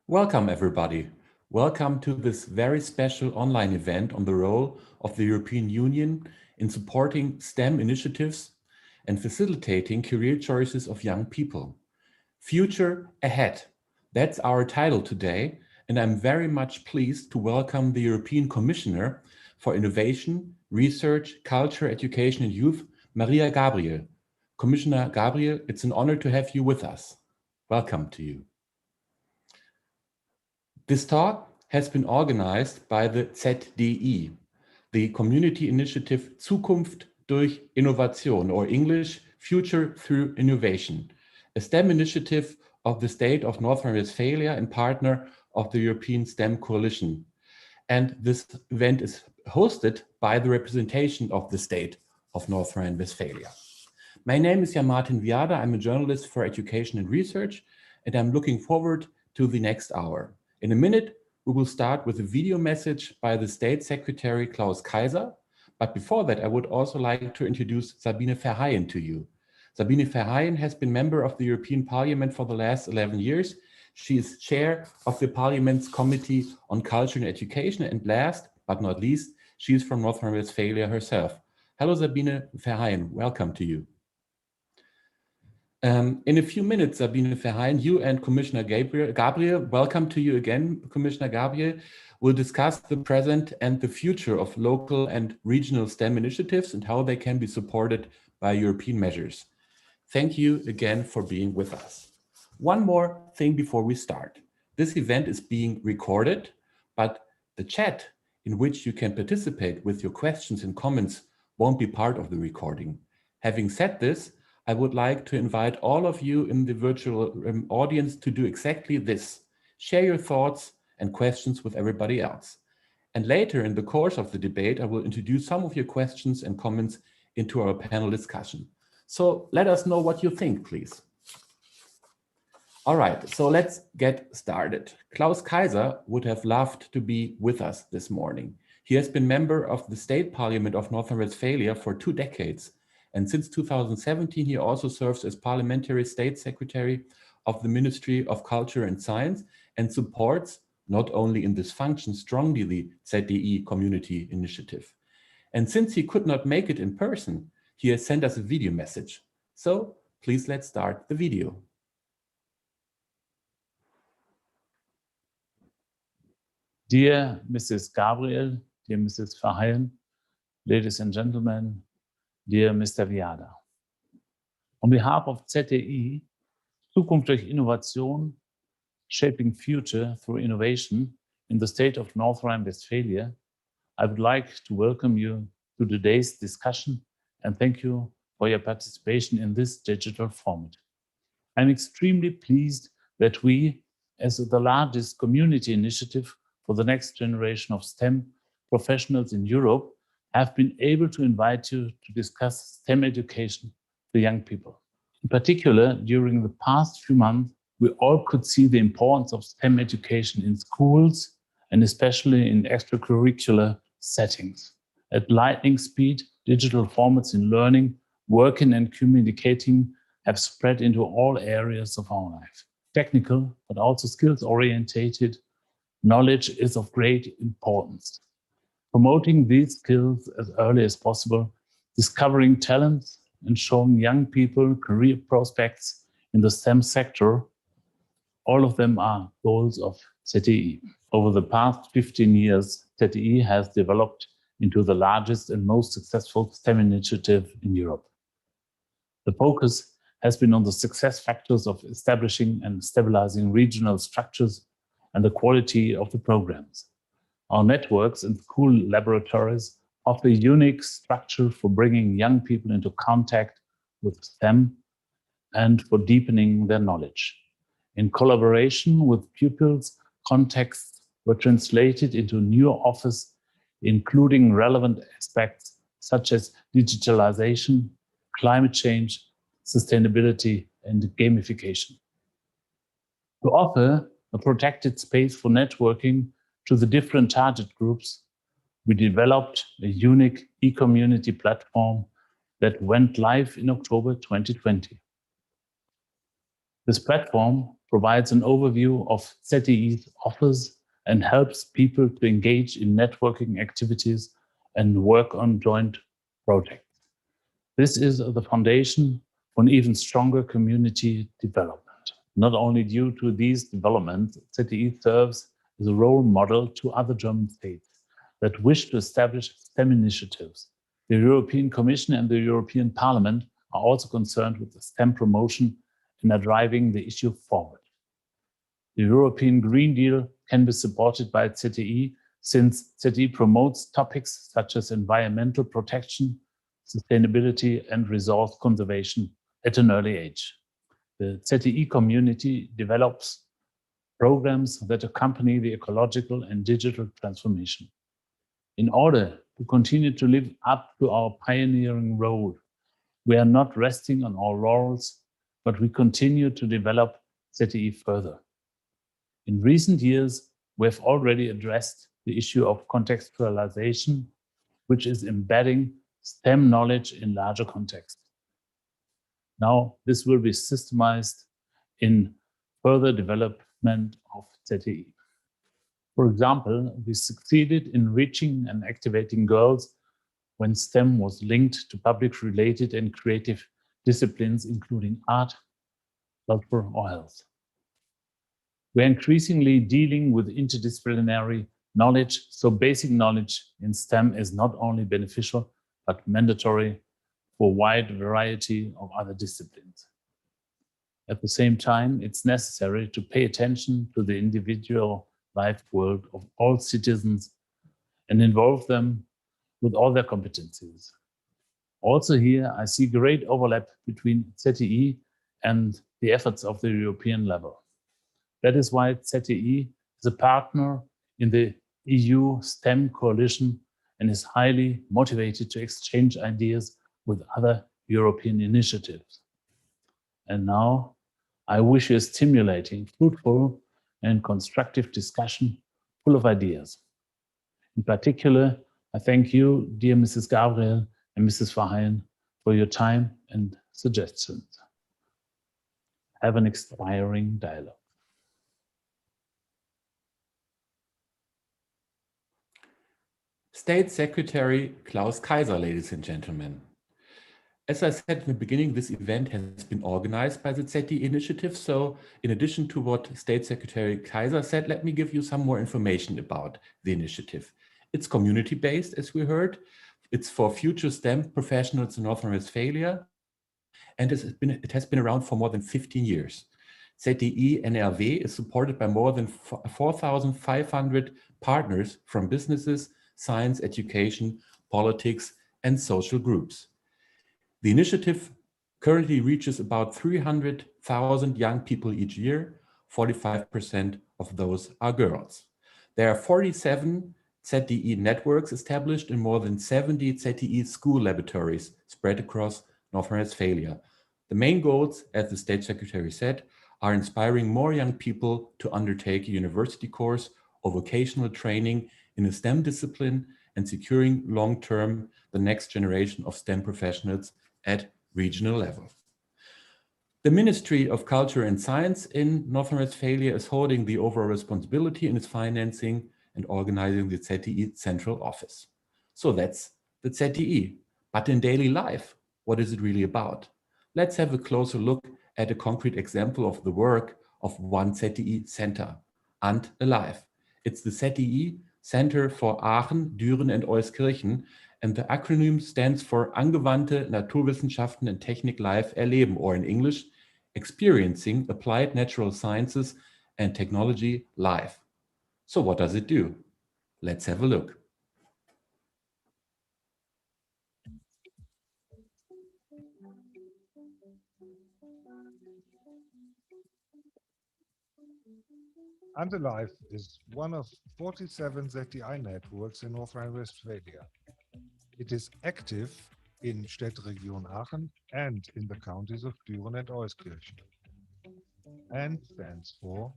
Welcome, everybody. Welcome to this very special online event on the role of the European Union in supporting STEM initiatives and facilitating career choices of young people. Future Ahead. That's our title today, and I'm very much pleased to welcome the European Commissioner for Innovation, Research, Culture, Education and Youth, Maria Gabriel. Commissioner Gabriel, it's an honor to have you with us. Welcome to you. This talk has been organized by the ZDI, the Community Initiative Zukunft durch Innovation, or English, Future Through Innovation, a STEM initiative of the state of North Rhine-Westphalia and partner of the European STEM Coalition. And this event is hosted by the representation of the state of North Rhine-Westphalia. My name is Jan-Martin Viada. I'm a journalist for education and research, and I'm looking forward to the next hour. In a minute, we will start with a video message by the State Secretary Klaus Kaiser. But before that, I would also like to introduce Sabine Verheyen to you. Sabine Verheyen has been member of the European Parliament for the last 11 years. She is chair of the Parliament's Committee on Culture and Education. And last but not least, she is from North Rhine-Westphalia herself. Hello, Sabine Verheyen. Welcome to you. In a few minutes, Sabine Verheyen, you and Commissioner Gabriel, welcome to you again, Commissioner Gabriel, will discuss the present and the future of local and regional STEM initiatives and how they can be supported by European measures. Thank you again for being with us. One more thing before we start. This event is being recorded, but the chat in which you can participate with your questions and comments won't be part of the recording. Having said this, I would like to invite all of you in the virtual audience to do exactly this. Share your thoughts and questions with everybody else. And later in the course of the debate, I will introduce some of your questions and comments into our panel discussion. So let us know what you think, please. All right, so let's get started. Klaus Kaiser would have loved to be with us this morning. He has been member of the State Parliament of North Rhine-Westphalia for 2 decades. And since 2017, he also serves as Parliamentary State Secretary of the Ministry of Culture and Science and supports, not only in this function, strongly the ZDI Community Initiative. And since he could not make it in person, he has sent us a video message. So please let's start the video. Dear Mrs. Gabriel, dear Mrs. Verheyen, ladies and gentlemen, dear Mr. Viada. On behalf of ZDI, Zukunft durch Innovation, Shaping Future Through Innovation in the state of North Rhine-Westphalia, I would like to welcome you to today's discussion and thank you for your participation in this digital format. I'm extremely pleased that we, as the largest community initiative for the next generation of STEM professionals in Europe, have been able to invite you to discuss STEM education for young people. In particular, during the past few months, we all could see the importance of STEM education in schools and especially in extracurricular settings. At lightning speed, digital formats in learning, working and communicating have spread into all areas of our life. Technical, but also skills-orientated knowledge is of great importance. Promoting these skills as early as possible, discovering talents and showing young people career prospects in the STEM sector, all of them are goals of ZDI. Over the past 15 years, ZDI has developed into the largest and most successful STEM initiative in Europe. The focus has been on the success factors of establishing and stabilizing regional structures and the quality of the programs. Our networks and school laboratories offer a unique structure for bringing young people into contact with STEM and for deepening their knowledge. In collaboration with pupils, contexts were translated into new offers, including relevant aspects such as digitalization, climate change, sustainability, and gamification. To offer a protected space for networking to the different target groups, we developed a unique e-community platform that went live in October 2020. This platform provides an overview of ZTE's offers and helps people to engage in networking activities and work on joint projects. This is the foundation for an even stronger community development. Not only due to these developments, ZTE serves as a role model to other German states that wish to establish STEM initiatives. The European Commission and the European Parliament are also concerned with the STEM promotion and are driving the issue forward. The European Green Deal can be supported by ZTE since ZTE promotes topics such as environmental protection, sustainability, and resource conservation at an early age. The ZTE community develops programs that accompany the ecological and digital transformation. In order to continue to live up to our pioneering role, we are not resting on our laurels, but we continue to develop ZTE further. In recent years, we have already addressed the issue of contextualization, which is embedding STEM knowledge in larger contexts. Now, this will be systemized in further development of ZTE. For example, we succeeded in reaching and activating girls when STEM was linked to public-related and creative disciplines, including art, culture, or health. We're increasingly dealing with interdisciplinary knowledge, so basic knowledge in STEM is not only beneficial, but mandatory for a wide variety of other disciplines. At the same time, it's necessary to pay attention to the individual life world of all citizens and involve them with all their competencies. Also here, I see great overlap between ZTE and the efforts of the European level. That is why ZTE is a partner in the EU STEM coalition and is highly motivated to exchange ideas with other European initiatives. And now, I wish you a stimulating, fruitful, and constructive discussion full of ideas. In particular, I thank you, dear Mrs. Gabriel and Mrs. Verheyen, for your time and suggestions. Have an inspiring dialogue. State Secretary Klaus Kaiser, ladies and gentlemen. As I said in the beginning, this event has been organized by the ZTE initiative. So in addition to what State Secretary Kaiser said, let me give you some more information about the initiative. It's community-based, as we heard. It's for future STEM professionals in North Rhine-Westphalia, and it has been around for more than 15 years. ZTE NRW is supported by more than 4,500 partners from businesses, science, education, politics, and social groups. The initiative currently reaches about 300,000 young people each year. 45% of those are girls. There are 47 ZTE networks established in more than 70 ZTE school laboratories spread across North Rhine-Westphalia. The main goals, as the State Secretary said, are inspiring more young people to undertake a university course or vocational training in a STEM discipline and securing long-term the next generation of STEM professionals at regional level. The Ministry of Culture and Science in North Rhine-Westphalia is holding the overall responsibility in its financing and organizing the ZTE central office. So that's the ZTE. But in daily life, what is it really about? Let's have a closer look at a concrete example of the work of one ZTE center, Ant Alive. It's the ZTE Center for Aachen, Düren and Euskirchen, and the acronym stands for Angewandte Naturwissenschaften und Technik live erleben, or in English, Experiencing Applied Natural Sciences and Technology live. So what does it do? Let's have a look. Untitled is one of 47 ZTI networks in North Rhine-Westphalia. It is active in Städteregion Aachen and in the counties of Düren and Euskirchen, and stands for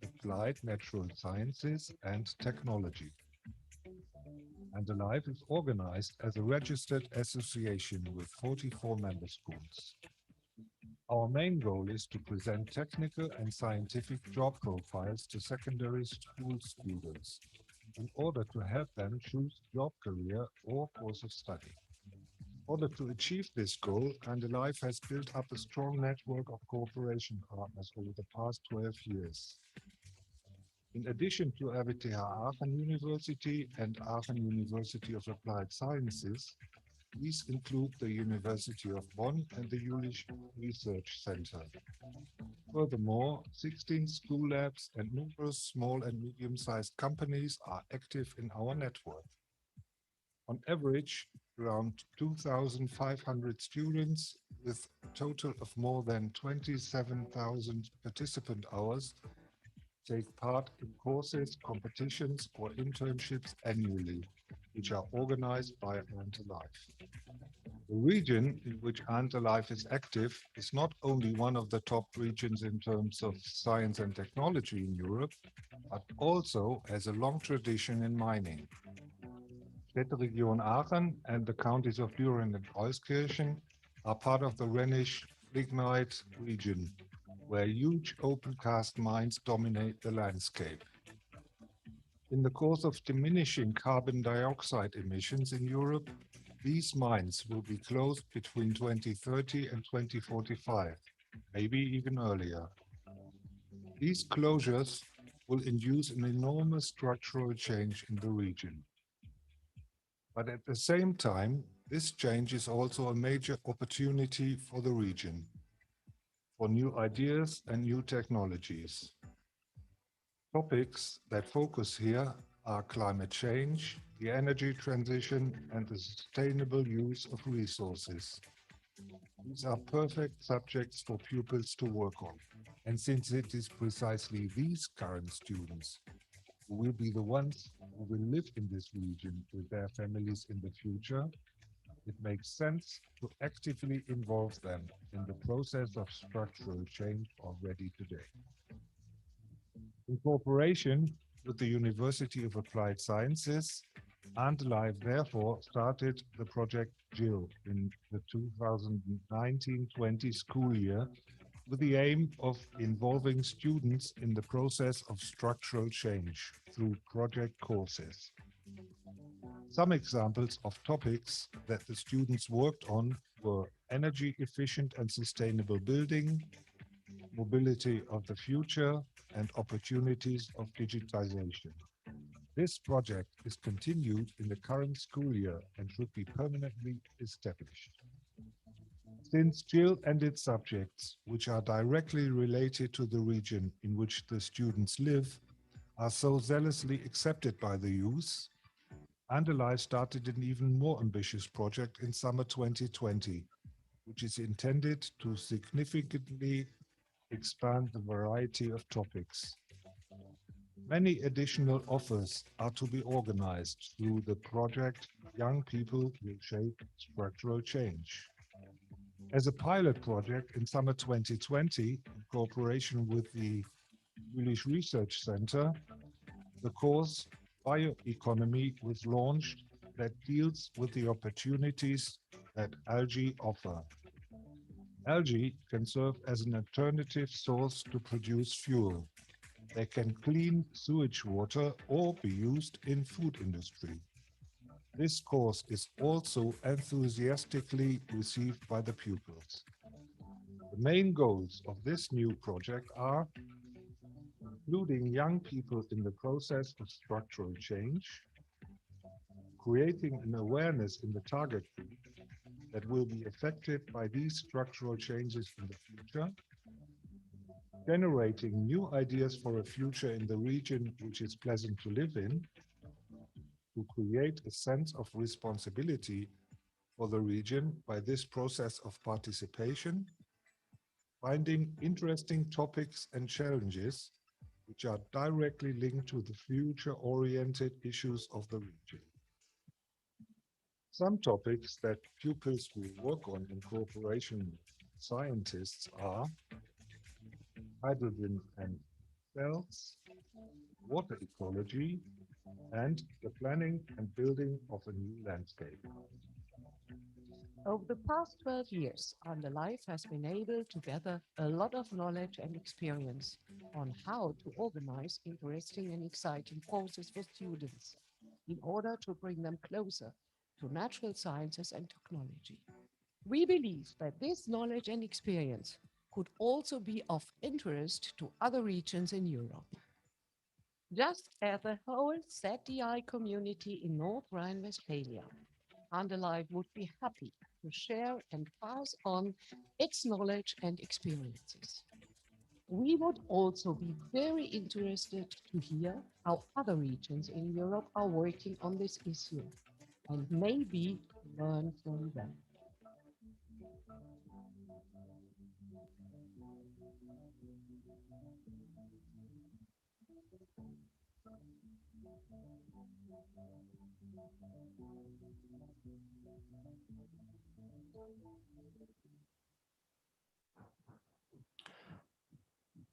Applied Natural Sciences and Technology. And Alive is organized as a registered association with 44 member schools. Our main goal is to present technical and scientific job profiles to secondary school students in order to help them choose job career or course of study. In order to achieve this goal, Life has built up a strong network of cooperation partners over the past 12 years. In addition to RWTH Aachen University and Aachen University of Applied Sciences, these include the University of Bonn and the Jülich Research Center. Furthermore, 16 school labs and numerous small and medium-sized companies are active in our network. On average, around 2,500 students with a total of more than 27,000 participant hours take part in courses, competitions, or internships annually, which are organized by Life. The region in which Life is active is not only one of the top regions in terms of science and technology in Europe, but also has a long tradition in mining. Städteregion Aachen and the counties of Düren and Euskirchen are part of the Rhenish lignite region, where huge open cast mines dominate the landscape. In the course of diminishing carbon dioxide emissions in Europe, these mines will be closed between 2030 and 2045, maybe even earlier. These closures will induce an enormous structural change in the region. But at the same time, this change is also a major opportunity for the region, for new ideas and new technologies. Topics that focus here are climate change, the energy transition, and the sustainable use of resources. These are perfect subjects for pupils to work on. And since it is precisely these current students who will be the ones who will live in this region with their families in the future, it makes sense to actively involve them in the process of structural change already today. In cooperation with the University of Applied Sciences, Life therefore started the project JIL in the 2019-20 school year with the aim of involving students in the process of structural change through project courses. Some examples of topics that the students worked on were energy efficient and sustainable building, mobility of the future, and opportunities of digitization. This project is continued in the current school year and should be permanently established. Since JIL and its subjects, which are directly related to the region in which the students live, are so zealously accepted by the youth, Life started an even more ambitious project in summer 2020, which is intended to significantly expand the variety of topics. Many additional offers are to be organized through the project Young People Will Shape Structural Change. As a pilot project in summer 2020, in cooperation with the Jülich Research Center, the course Bioeconomy was launched that deals with the opportunities that algae offer. Algae can serve as an alternative source to produce fuel. They can clean sewage water or be used in food industry. This course is also enthusiastically received by the pupils. The main goals of this new project are including young people in the process of structural change, creating an awareness in the target group that will be affected by these structural changes in the future, generating new ideas for a future in the region which is pleasant to live in, to create a sense of responsibility for the region by this process of participation, finding interesting topics and challenges which are directly linked to the future-oriented issues of the region. Some topics that pupils will work on in cooperation with scientists are hydrogen and cells, water ecology, and the planning and building of a new landscape. Over the past 12 years, Underlife has been able to gather a lot of knowledge and experience on how to organize interesting and exciting courses for students in order to bring them closer to natural sciences and technology. We believe that this knowledge and experience could also be of interest to other regions in Europe. Just as the whole ZDI community in North Rhine-Westphalia, Underlife would be happy to share and pass on its knowledge and experiences. We would also be very interested to hear how other regions in Europe are working on this issue and maybe learn from them.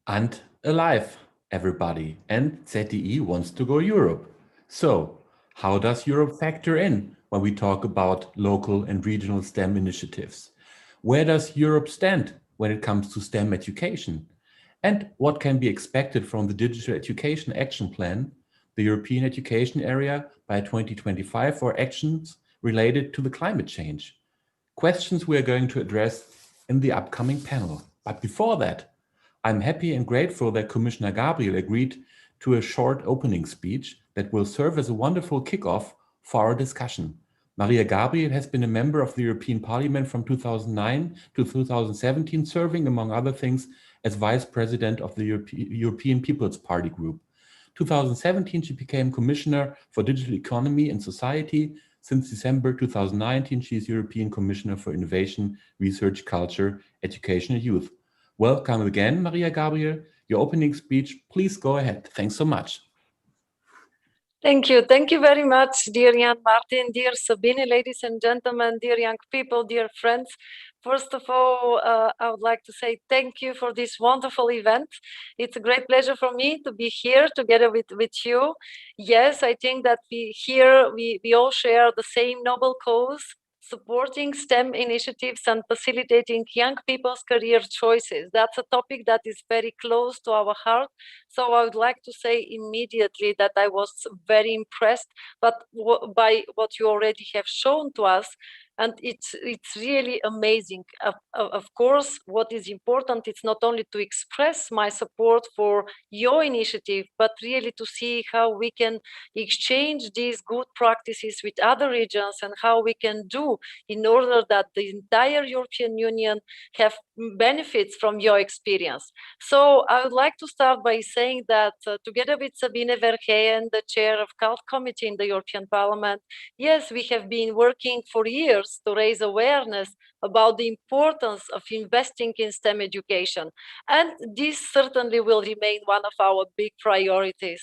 And alive, everybody. And ZDE wants to go Europe. So, how does Europe factor in when we talk about local and regional STEM initiatives? Where does Europe stand when it comes to STEM education? And what can be expected from the Digital Education Action Plan, the European education area by 2025 for actions related to the climate change? Questions we are going to address in the upcoming panel. But before that, I'm happy and grateful that Commissioner Gabriel agreed to a short opening speech that will serve as a wonderful kickoff for our discussion. Maria Gabriel has been a member of the European Parliament from 2009 to 2017, serving, among other things, as Vice President of the European People's Party Group. 2017, she became Commissioner for Digital Economy and Society. Since December 2019, she is European Commissioner for Innovation, Research, Culture, Education and Youth. Welcome again, Maria Gabriel. Your opening speech, please go ahead. Thanks so much. Thank you. Thank you very much, dear Jan Martin, dear Sabine, ladies and gentlemen, dear young people, dear friends. First of all, I would like to say thank you for this wonderful event. It's a great pleasure for me to be here together with you. Yes, I think that we all share the same noble cause, supporting STEM initiatives and facilitating young people's career choices. That's a topic that is very close to our heart. So I would like to say immediately that I was very impressed by what you already have shown to us. And it's really amazing. Of course, what is important, it's not only to express my support for your initiative, but really to see how we can exchange these good practices with other regions and how we can do in order that the entire European Union have benefits from your experience. So I would like to start by saying that together with Sabine Verheyen, the chair of CULT committee in the European Parliament, yes, we have been working for years to raise awareness about the importance of investing in STEM education. And this certainly will remain one of our big priorities,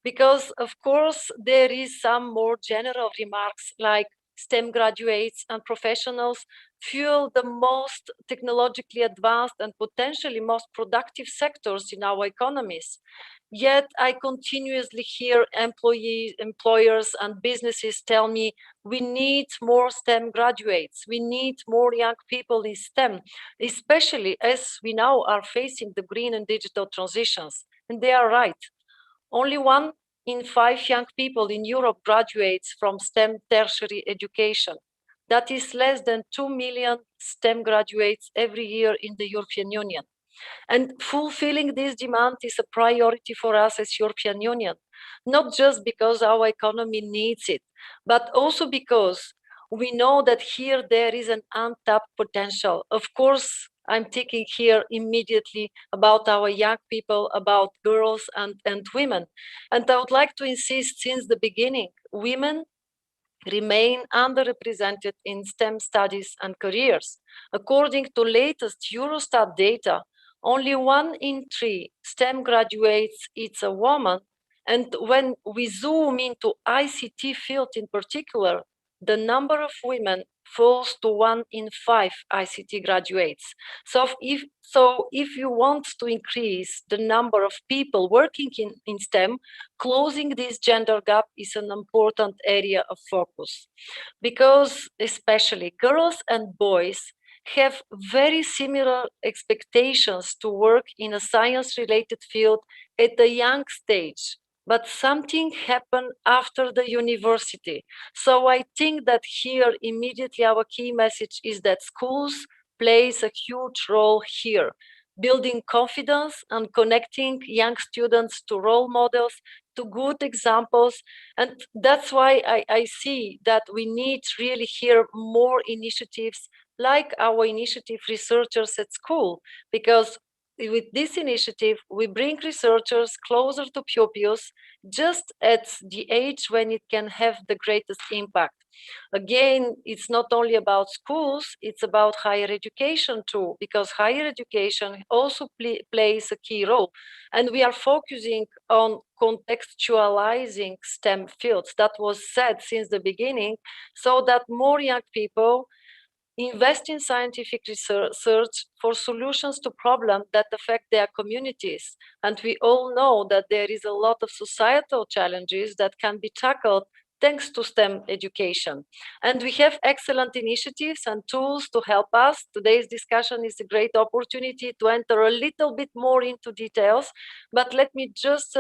because of course there is some more general remarks like STEM graduates and professionals fuel the most technologically advanced and potentially most productive sectors in our economies. Yet I continuously hear employers and businesses tell me we need more STEM graduates, we need more young people in STEM, especially as we now are facing the green and digital transitions. And they are right. Only 1 in 5 young people in Europe graduates from STEM tertiary education. That is less than 2 million STEM graduates every year in the European Union. And fulfilling this demand is a priority for us as European Union, not just because our economy needs it, but also because we know that here there is an untapped potential. Of course, I'm thinking here immediately about our young people, about girls and women. And I would like to insist since the beginning, women remain underrepresented in STEM studies and careers. According to latest Eurostat data, only 1 in 3 STEM graduates is a woman. And when we zoom into ICT field in particular, the number of women falls to 1 in 5 ICT graduates. So if you want to increase the number of people working in STEM, closing this gender gap is an important area of focus, because especially girls and boys have very similar expectations to work in a science-related field at a young stage. But something happened after the university. So I think that here immediately our key message is that schools plays a huge role here, building confidence and connecting young students to role models, to good examples. And that's why I see that we need really here more initiatives like our initiative Researchers at School, because with this initiative, we bring researchers closer to pupils just at the age when it can have the greatest impact. Again, it's not only about schools, it's about higher education too, because higher education also plays a key role. And we are focusing on contextualizing STEM fields. That was said since the beginning, so that more young people invest in scientific research for solutions to problems that affect their communities. And we all know that there is a lot of societal challenges that can be tackled thanks to STEM education. And we have excellent initiatives and tools to help us. Today's discussion is a great opportunity to enter a little bit more into details, but let me just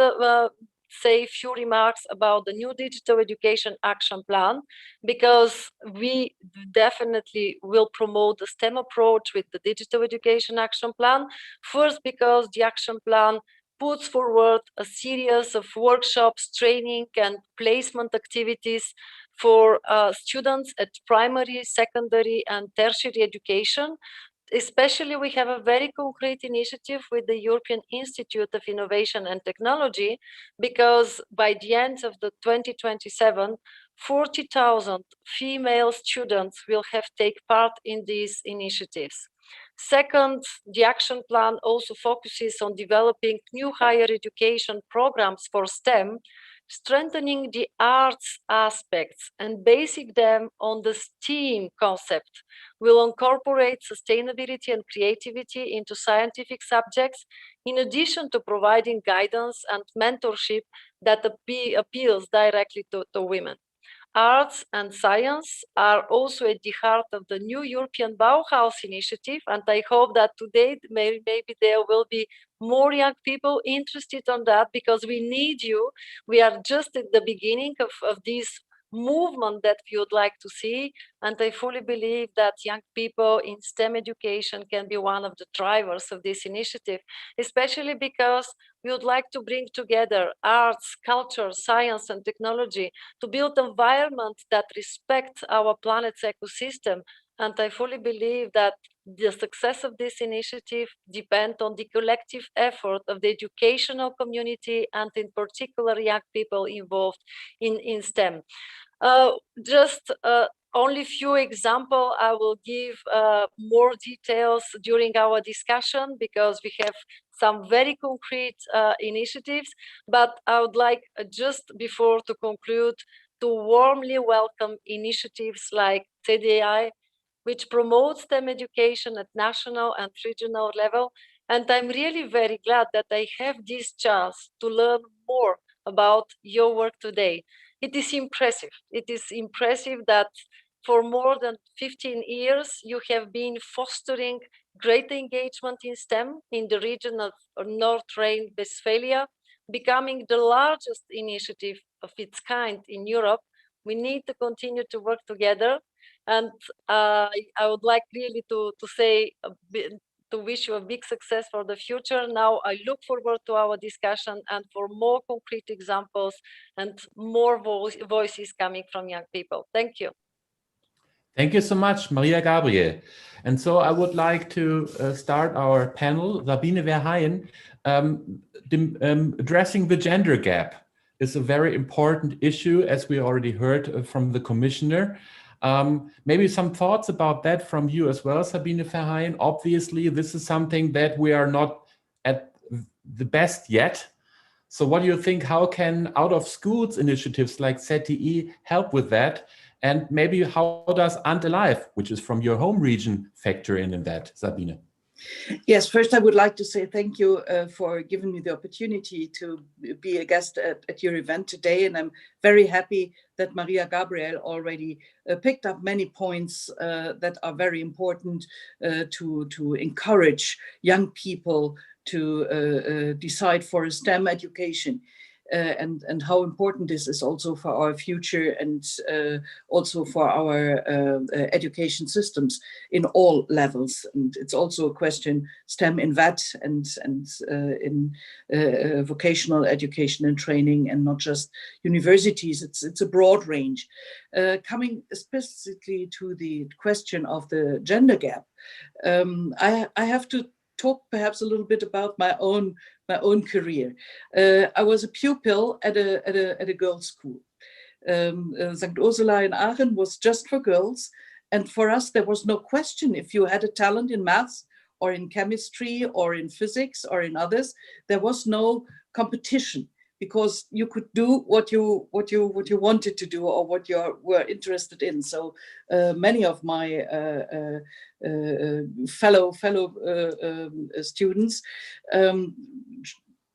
say a few remarks about the new Digital Education Action Plan, because we definitely will promote the STEM approach with the Digital Education Action Plan. First, because the action plan puts forward a series of workshops, training, and placement activities for students at primary, secondary, and tertiary education. Especially, we have a very concrete initiative with the European Institute of Innovation and Technology, because by the end of the 2027, 40,000 female students will have take part in these initiatives. Second, the action plan also focuses on developing new higher education programs for STEM, strengthening the arts aspects and basing them on the STEAM concept. Will incorporate sustainability and creativity into scientific subjects, in addition to providing guidance and mentorship that appeals directly to women. Arts and science are also at the heart of the new European Bauhaus initiative, and I hope that today maybe there will be more young people interested on that, because we need you. We are just at the beginning of this movement that we would like to see, and I fully believe that young people in STEM education can be one of the drivers of this initiative, especially because we would like to bring together arts, culture, science, and technology to build an environment that respects our planet's ecosystem. And I fully believe that the success of this initiative depends on the collective effort of the educational community, and in particular young people involved in STEM. Just only few examples. I will give more details during our discussion, because we have some very concrete initiatives. But I would like, just before to conclude, to warmly welcome initiatives like TDI, which promotes STEM education at national and regional level. And I'm really very glad that I have this chance to learn more about your work today. It is impressive. It is impressive that for more than 15 years, you have been fostering great engagement in STEM in the region of North Rhine-Westphalia, becoming the largest initiative of its kind in Europe. We need to continue to work together. And I would like really to say, to wish you a big success for the future. Now I look forward to our discussion and for more concrete examples and more voices coming from young people. Thank you. Thank you so much, Maria Gabriel. And so I would like to start our panel. Sabine Verheyen, addressing the gender gap is a very important issue, as we already heard from the commissioner. Maybe some thoughts about that from you as well, Sabine Verheyen. Obviously, this is something that we are not at the best yet, So what do you think, how can out of schools initiatives like ZTE help with that? And maybe how does Ant-Alive, which is from your home region, factor in that, Sabine? Yes, first I would like to say thank you for giving me the opportunity to be a guest at your event today. And I'm very happy that Maria Gabriel already picked up many points that are very important to encourage young people to decide for a STEM education. And how important this is also for our future and also for our education systems in all levels. And it's also a question STEM in VET and in vocational education and training, and not just universities. It's a broad range. Coming specifically to the question of the gender gap, I have to talk perhaps a little bit about my own career. I was a pupil at a girls' school. St. Ursula in Aachen was just for girls, and for us there was no question if you had a talent in maths or in chemistry or in physics or in others. There was no competition, because you could do what you wanted to do or what you were interested in. So many of my fellow students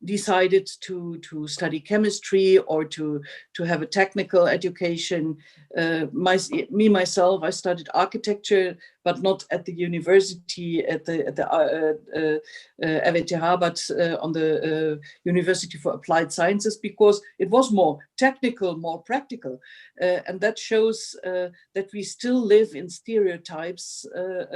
decided to study chemistry or to have a technical education. Myself, I studied architecture, but not at the university at the RWTH, but on the University for Applied Sciences, because it was more technical, more practical, and that shows that we still live in stereotypes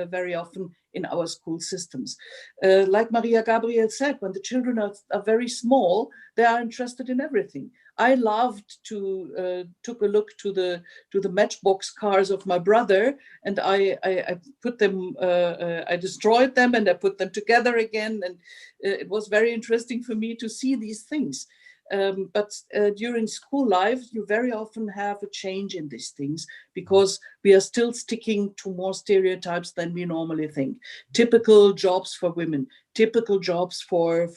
very often in our school systems. Like Maria Gabriel said, when the children are very small, they are interested in everything. I loved to took a look to the matchbox cars of my brother, and I put them, I destroyed them and I put them together again, and it was very interesting for me to see these things. But during school life, you very often have a change in these things, because we are still sticking to more stereotypes than we normally think. Typical jobs for women, typical jobs for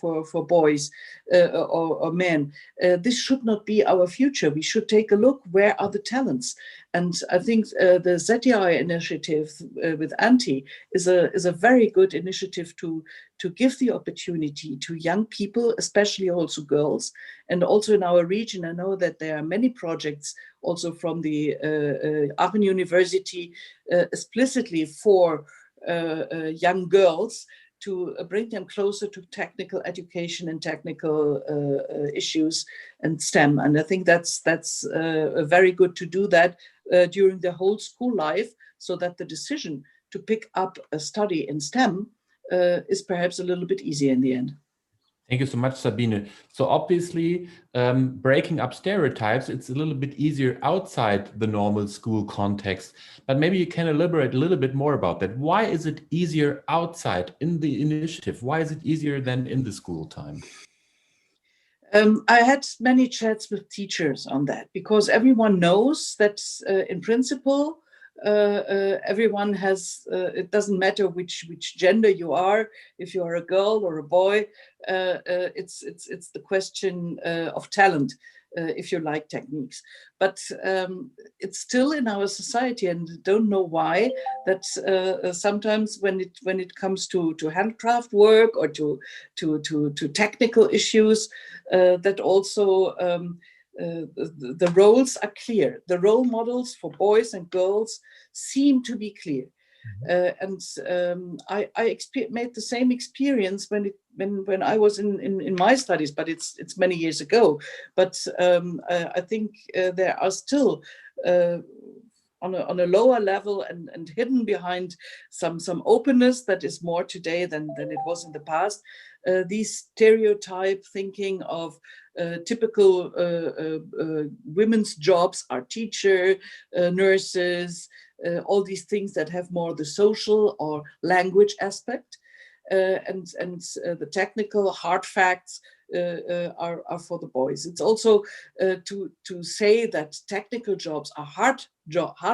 boys or men. This should not be our future. We should take a look, where are the talents? And I think the ZTI initiative with Anti is a very good initiative to give the opportunity to young people, especially also girls. And also in our region, I know that there are many projects also from the Aachen University explicitly for young girls, to bring them closer to technical education and technical issues and STEM. And I think that's very good to do that during the whole school life, so that the decision to pick up a study in STEM is perhaps a little bit easier in the end. Thank you so much, Sabine. So obviously, breaking up stereotypes, it's a little bit easier outside the normal school context. But maybe you can elaborate a little bit more about that. Why is it easier outside in the initiative? Why is it easier than in the school time? I had many chats with teachers on that, because everyone knows that in principle, everyone has, it doesn't matter which gender you are, if you are a girl or a boy, it's the question of talent, if you like techniques. But it's still in our society, and don't know why, that sometimes when it comes to handcraft work or to technical issues, that also the roles are clear. The role models for boys and girls seem to be clear. And I made the same experience when I was in my studies, but it's many years ago. But I think there are still on a lower level and hidden behind some openness that is more today than it was in the past. These stereotype thinking of typical women's jobs are teacher, nurses, all these things that have more the social or language aspect, and the technical hard facts are for the boys. It's also to say that technical jobs are hard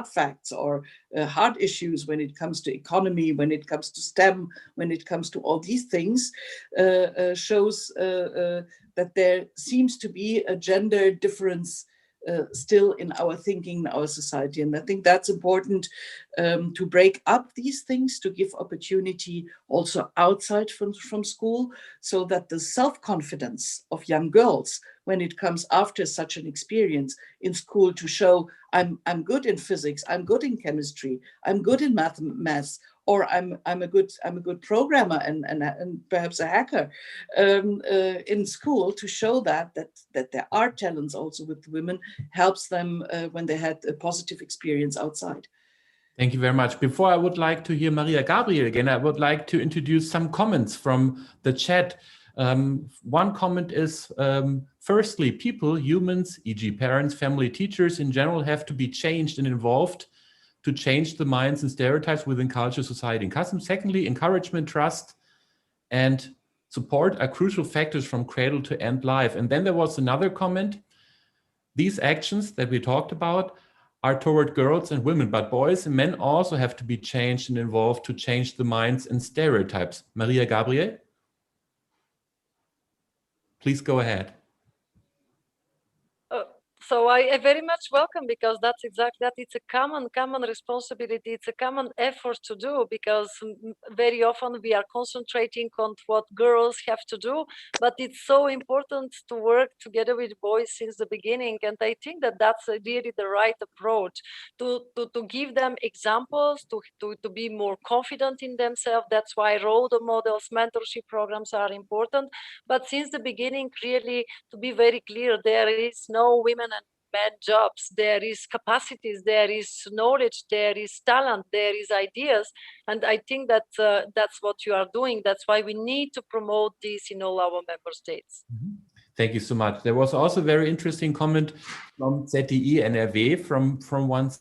facts or hard issues when it comes to economy, when it comes to STEM, when it comes to all these things, shows that there seems to be a gender difference still in our thinking, in our society. And I think that's important to break up these things, to give opportunity also outside from school, so that the self-confidence of young girls, when it comes after such an experience in school, to show I'm good in physics, I'm good in chemistry, I'm good in maths, or I'm a good programmer and perhaps a hacker in school, to show that there are talents also with women, helps them when they had a positive experience outside. Thank you very much. Before I would like to hear Maria Gabriel again, I would like to introduce some comments from the chat. One comment is, firstly, people, humans, e.g. parents, family, teachers in general, have to be changed and involved to change the minds and stereotypes within culture, society, and custom. Secondly, encouragement, trust, and support are crucial factors from cradle to end life. And then there was another comment. These actions that we talked about are toward girls and women, but boys and men also have to be changed and involved to change the minds and stereotypes. Maria Gabriel, please go ahead. So I very much welcome, because that's exactly that. It's a common responsibility. It's a common effort to do, because very often we are concentrating on what girls have to do, but it's so important to work together with boys since the beginning. And I think that that's really the right approach, to give them examples, to be more confident in themselves. That's why role models, mentorship programs are important. But since the beginning, really, to be very clear, there is no women and men jobs. There is capacities, there is knowledge, there is talent, there is ideas. And I think that that's what you are doing. That's why we need to promote this in all our member states. Thank you so much. There was also a very interesting comment from ZTE NRW from one.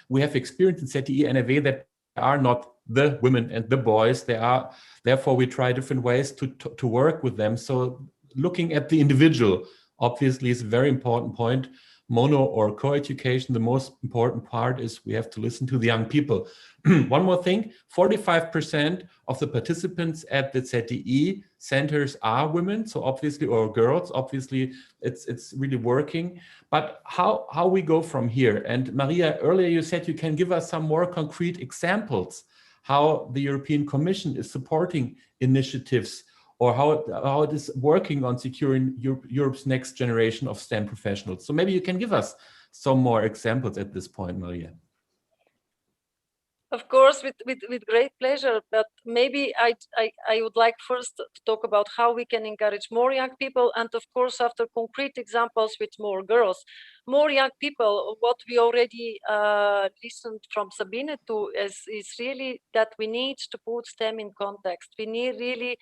We have experienced in ZTE NRW that are not the women and the boys. They are, therefore we try different ways to work with them. So looking at the individual, obviously, is a very important point. Mono or co-education, the most important part is we have to listen to the young people. One more thing, 45% of the participants at the ZTE centers are women, so obviously, or girls, obviously it's really working. But how we go from here? And Maria, earlier you said you can give us some more concrete examples how the European Commission is supporting initiatives, or how it is working on securing Europe's next generation of STEM professionals. So maybe you can give us some more examples at this point, Maria. Of course, with great pleasure. But maybe I would like first to talk about how we can encourage more young people, and of course, after concrete examples with more girls. More young people, what we already listened from Sabine to is really that we need to put STEM in context. We really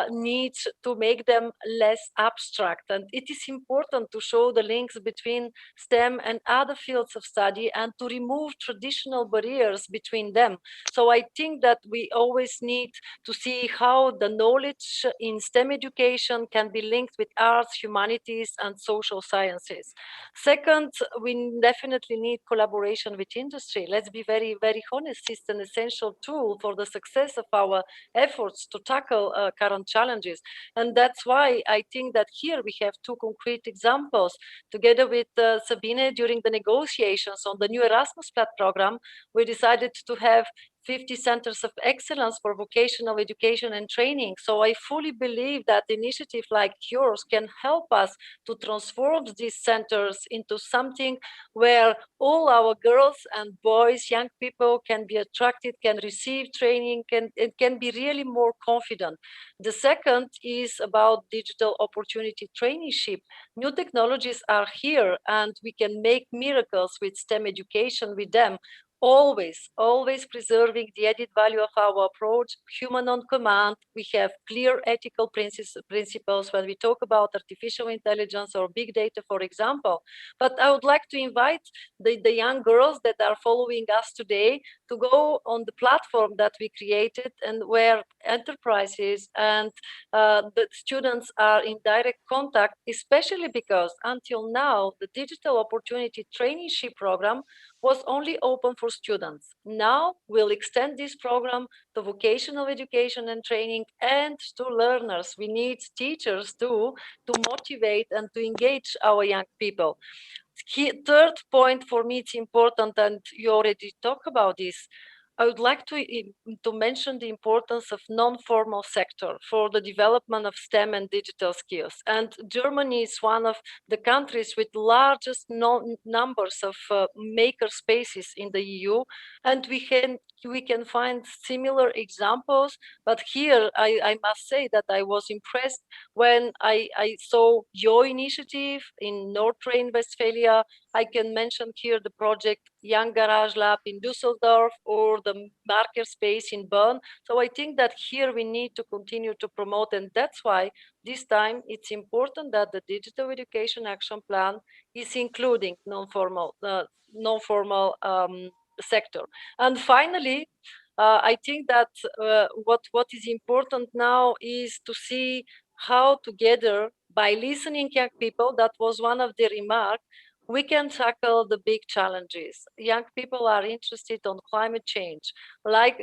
need to make them less abstract. And it is important to show the links between STEM and other fields of study, and to remove traditional barriers between them. So I think that we always need to see how the knowledge in STEM education can be linked with arts, humanities, and social sciences. Second, we definitely need collaboration with industry. Let's be very, very honest. It's an essential tool for the success of our efforts to tackle current challenges. And that's why I think that here we have two concrete examples. Together with Sabine, during the negotiations on the new Erasmus program, we decided to have 50 centers of excellence for vocational education and training. So I fully believe that initiatives like yours can help us to transform these centers into something where all our girls and boys, young people can be attracted, can receive training, can be really more confident. The second is about digital opportunity traineeship. New technologies are here, and we can make miracles with STEM education with them. always preserving the added value of our approach, human on command. We have clear ethical principles when we talk about artificial intelligence or big data, for example. But I would like to invite the young girls that are following us today to go on the platform that we created, and where enterprises and the students are in direct contact, especially because until now, the Digital Opportunity Traineeship Program was only open for students. Now we'll extend this program to vocational education and training and to learners. We need teachers too, to motivate and to engage our young people. Third point for me, it's important, and you already talked about this. I would like to mention the importance of non-formal sector for the development of STEM and digital skills. And Germany is one of the countries with largest numbers of maker spaces in the EU, and we can find similar examples. But here, I must say that I was impressed when I saw your initiative in North Rhine-Westphalia. I can mention here the project Young Garage Lab in Düsseldorf or the Marker Space in Bern. So I think that here we need to continue to promote, and that's why this time it's important that the Digital Education Action Plan is including non-formal sector. And finally, I think that what is important now is to see how together, by listening young people, that was one of the remarks, we can tackle the big challenges. Young people are interested on climate change. Like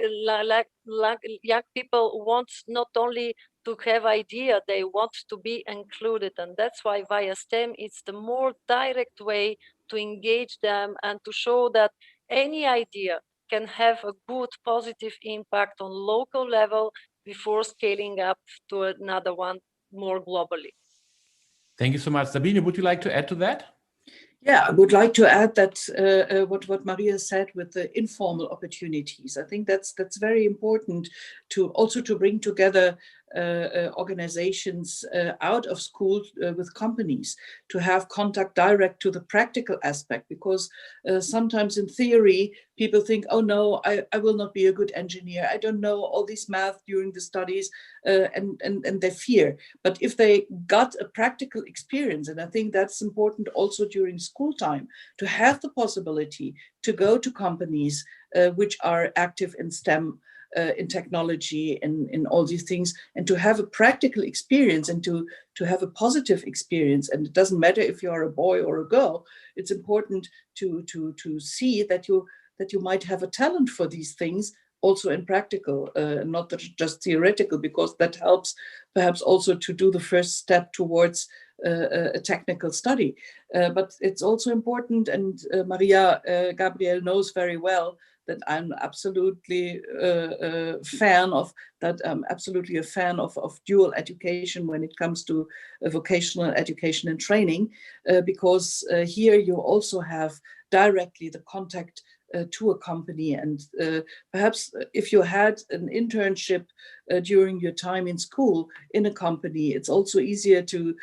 young people want not only to have idea, they want to be included. And that's why via STEM, it's the more direct way to engage them and to show that any idea can have a good positive impact on local level before scaling up to another one more globally. Thank you so much. Sabine, would you like to add to that? Yeah, I would like to add that what Maria said with the informal opportunities. I think that's very important to also to bring together organizations out of school with companies, to have contact direct to the practical aspect, because sometimes in theory people think, oh no, I will not be a good engineer, I don't know all this math during the studies, and they fear. But if they got a practical experience, and I think that's important also during school time, to have the possibility to go to companies which are active in STEM, in technology, in all these things, and to have a practical experience and to have a positive experience. And it doesn't matter if you are a boy or a girl, it's important to see that you might have a talent for these things also in practical, not just theoretical, because that helps perhaps also to do the first step towards a technical study. But it's also important, and Maria Gabriel knows very well that I'm absolutely a fan of that. I'm absolutely a fan of dual education when it comes to vocational education and training, because here you also have directly the contact to a company. And perhaps if you had an internship during your time in school in a company, it's also easier to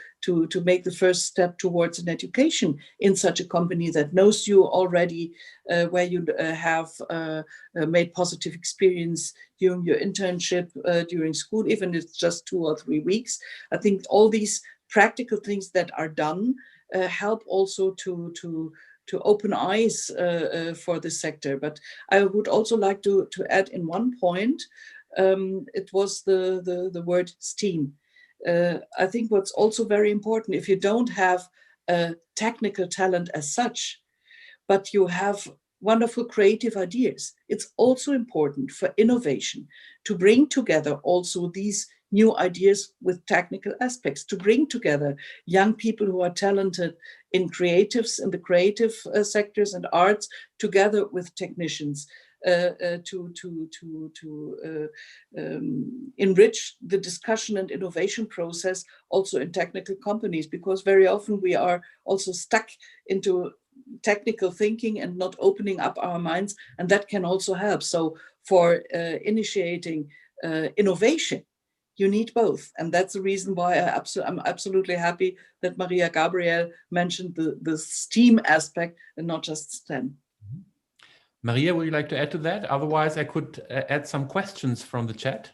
make the first step towards an education in such a company that knows you already, where you have made positive experience during your internship, during school, even if it's just 2 or 3 weeks. I think all these practical things that are done help also to open eyes for this sector. But I would also like to add in one point, it was the word STEAM. I think what's also very important, if you don't have a technical talent as such, but you have wonderful creative ideas, it's also important for innovation to bring together also these new ideas with technical aspects, to bring together young people who are talented in creatives, in the creative sectors and arts, together with technicians, to enrich the discussion and innovation process also in technical companies, because very often we are also stuck into technical thinking and not opening up our minds, and that can also help. So for initiating innovation, you need both. And that's the reason why I'm absolutely happy that Maria Gabriel mentioned the STEAM aspect and not just STEM. Maria, would you like to add to that? Otherwise, I could add some questions from the chat.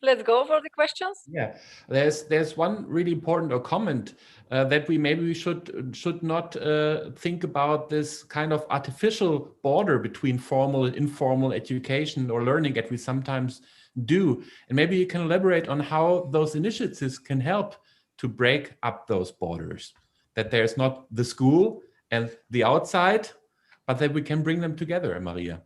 Let's go for the questions. Yeah, there's one really important comment that we should not think about this kind of artificial border between formal and informal education or learning that we sometimes do. And maybe you can elaborate on how those initiatives can help to break up those borders, that there's not the school and the outside, but that we can bring them together, Maria.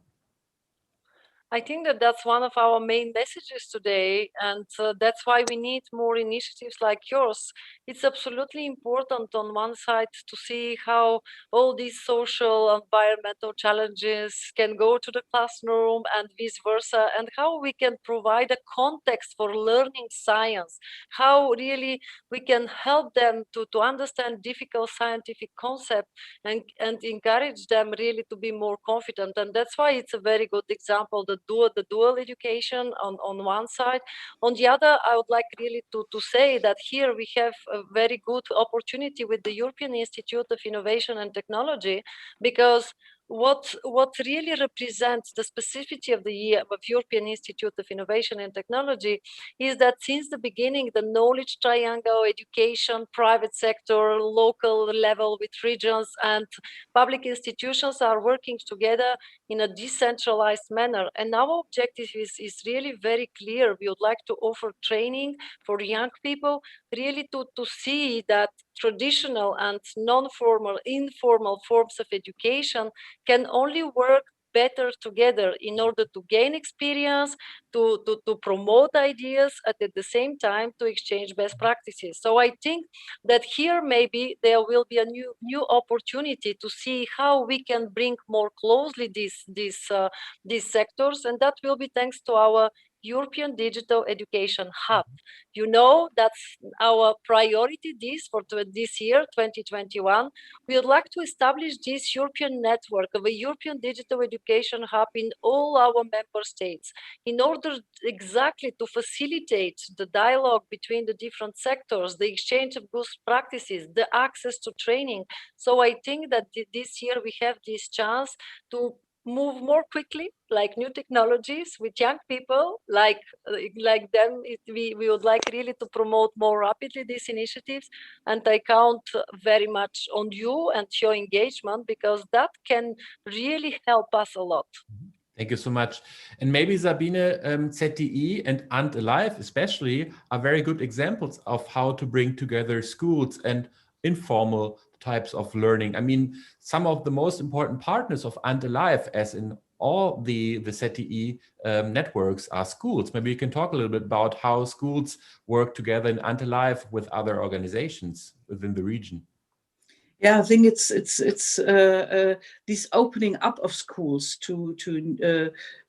I think that that's one of our main messages today, and that's why we need more initiatives like yours. It's absolutely important on one side to see how all these social environmental challenges can go to the classroom and vice versa, and how we can provide a context for learning science, how really we can help them to understand difficult scientific concepts and encourage them really to be more confident. And that's why it's a very good example, the dual education on one side. On the other, I would like really to say that here we have a very good opportunity with the European Institute of Innovation and Technology, because what really represents the specificity of the year of European Institute of Innovation and Technology is that since the beginning, the knowledge triangle, education, private sector, local level with regions and public institutions are working together in a decentralized manner. And our objective is really very clear. We would like to offer training for young people, really to see that traditional and non-formal, informal forms of education can only work better together in order to gain experience, to promote ideas, and at the same time to exchange best practices. So I think that here maybe there will be a new opportunity to see how we can bring more closely these sectors, and that will be thanks to our European Digital Education Hub. You know, that's our priority this year, 2021. We would like to establish this European network of a European Digital Education Hub in all our member states in order exactly to facilitate the dialogue between the different sectors, the exchange of good practices, the access to training. So I think that this year we have this chance to move more quickly, like new technologies with young people, like them. We would like really to promote more rapidly these initiatives, and I count very much on you and your engagement, because that can really help us a lot. Thank you so much. And maybe Sabine, ZTE and Ant Alive especially are very good examples of how to bring together schools and informal types of learning. I mean, some of the most important partners of Ant Alive, as in all the ZTE networks, are schools. Maybe you can talk a little bit about how schools work together in Ant Alive with other organizations within the region. Yeah, I think it's this opening up of schools to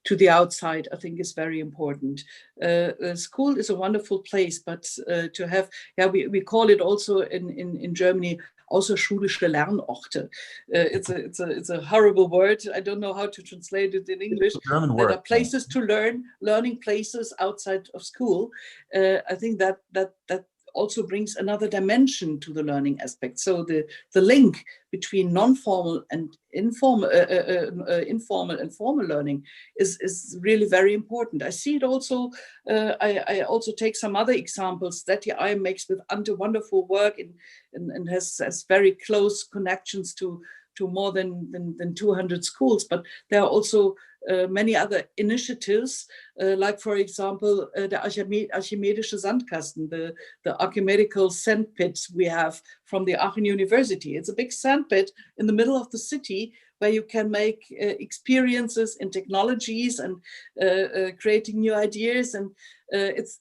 the outside, I think, is very important. School is a wonderful place, but to have, we call it also in Germany also schulische Lernorte. It's a horrible word. I don't know how to translate it in English. German There word. are places to learn, learning places outside of school. I think that also brings another dimension to the learning aspect. So the link between non-formal and informal and formal learning is really very important. I see it also. I also take some other examples that I makes with Ante wonderful work and has very close connections to more than 200 schools. But there are also many other initiatives, like, for example, the Archimedische Sandkasten, the archimedical sandpit we have from the Aachen University. It's a big sandpit in the middle of the city where you can make experiences in technologies and creating new ideas. And it's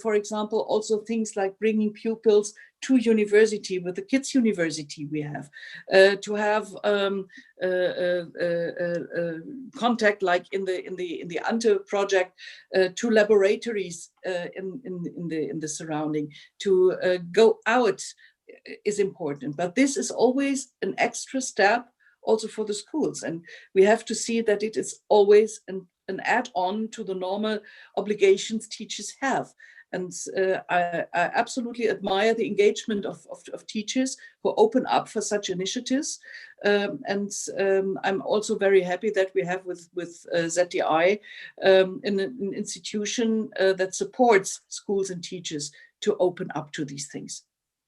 for example, also things like bringing pupils to university with the kids university we have, to have contact, like in the Ante project, to laboratories in the surrounding. To go out is important, but this is always an extra step also for the schools, and we have to see that it is always an add-on to the normal obligations teachers have. And I absolutely admire the engagement of teachers who open up for such initiatives. I'm also very happy that we have with ZDI an institution that supports schools and teachers to open up to these things.